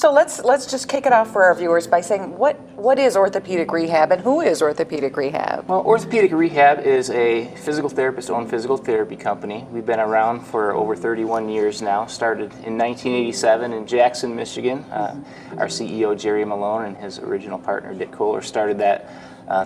So let's just kick it off for our viewers by saying what is orthopedic rehab and who is orthopedic rehab? Well, Orthopedic Rehab is a physical therapist-owned physical therapy company. We've been around for over 31 years now. Started in 1987 in Jackson, Michigan. Our CEO, Jerry Malone, and his original partner, Dick Kohler, started that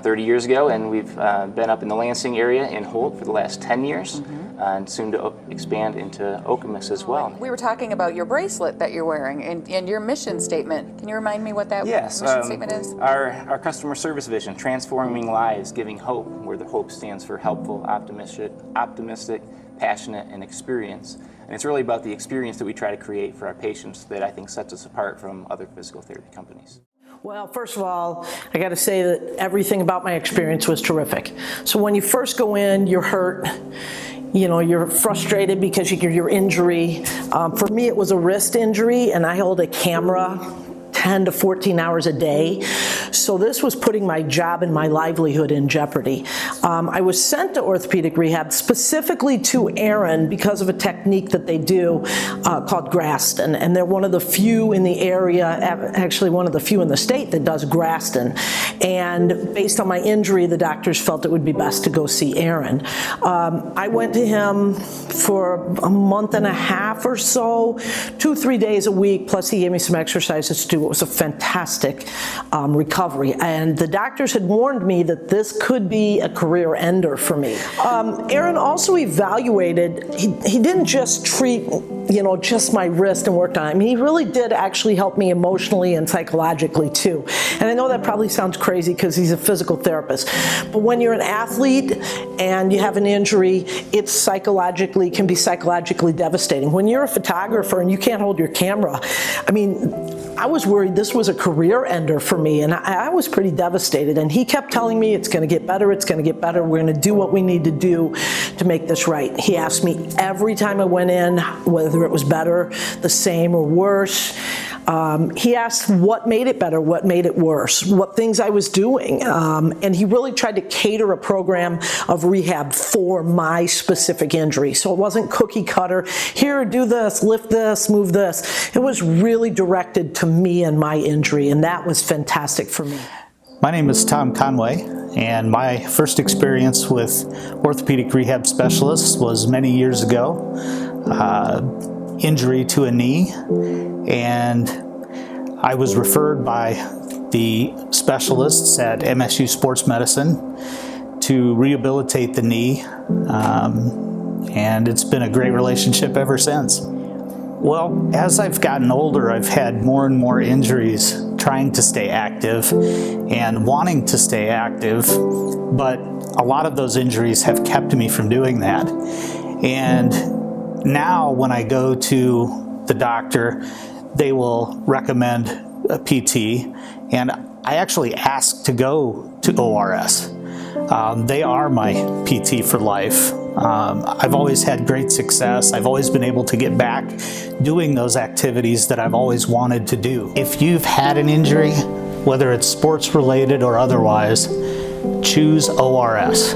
30 years ago, and we've been up in the Lansing area in Holt for the last 10 years, and soon to expand into OKEMOS as well. We were talking about your bracelet that you're wearing and your mission statement. Can you remind me what that mission statement is? Our customer service vision, transforming lives, giving hope, where the hope stands for helpful, optimistic, passionate, and experience. And it's really about the experience that we try to create for our patients that I think sets us apart from other physical therapy companies. Well, first of all, I got to say that everything about my experience was terrific. So when you first go in, you're hurt, you know, you're frustrated because your injury. For me, it was a wrist injury, and I hold a camera 10 to 14 hours a day. So this was putting my job and my livelihood in jeopardy. I was sent to orthopedic rehab specifically to Aaron because of a technique that they do called Graston. And they're one of the few in the area, actually one of the few in the state that does Graston. And based on my injury, the doctors felt it would be best to go see Aaron. I went to him for a month and a half or so, 2-3 days a week, plus he gave me some exercises to do. It was a fantastic recovery, and the doctors had warned me that this could be a career ender for me. Aaron also evaluated, he didn't just treat, you know, just my wrist and worked on it. I mean, he really did actually help me emotionally and psychologically too. And I know that probably sounds crazy because he's a physical therapist, but when you're an athlete and you have an injury, it can be psychologically devastating. When you're a photographer and you can't hold your camera, I mean, I was worried this was a career ender for me, and I was pretty devastated. And he kept telling me, it's going to get better, it's going to get better, we're going to do what we need to do to make this right. He asked me every time I went in whether it was better, the same, or worse. He asked what made it better, what made it worse, what things I was doing. And he really tried to cater a program of rehab for my specific injury. So it wasn't cookie cutter, here, do this, lift this, move this. It was really directed to me and my injury, and that was fantastic for me. My name is Tom Conway, and my first experience with orthopedic rehab specialists was many years ago. Injury to a knee, and I was referred by the specialists at MSU Sports Medicine to rehabilitate the knee, and it's been a great relationship ever since. Well, as I've gotten older, I've had more and more injuries trying to stay active and wanting to stay active, but a lot of those injuries have kept me from doing that. And now when I go to the doctor, they will recommend a PT, and I actually ask to go to ORS. They are my PT for life. I've always had great success. I've always been able to get back doing those activities that I've always wanted to do. If you've had an injury, whether it's sports related or otherwise, choose ORS.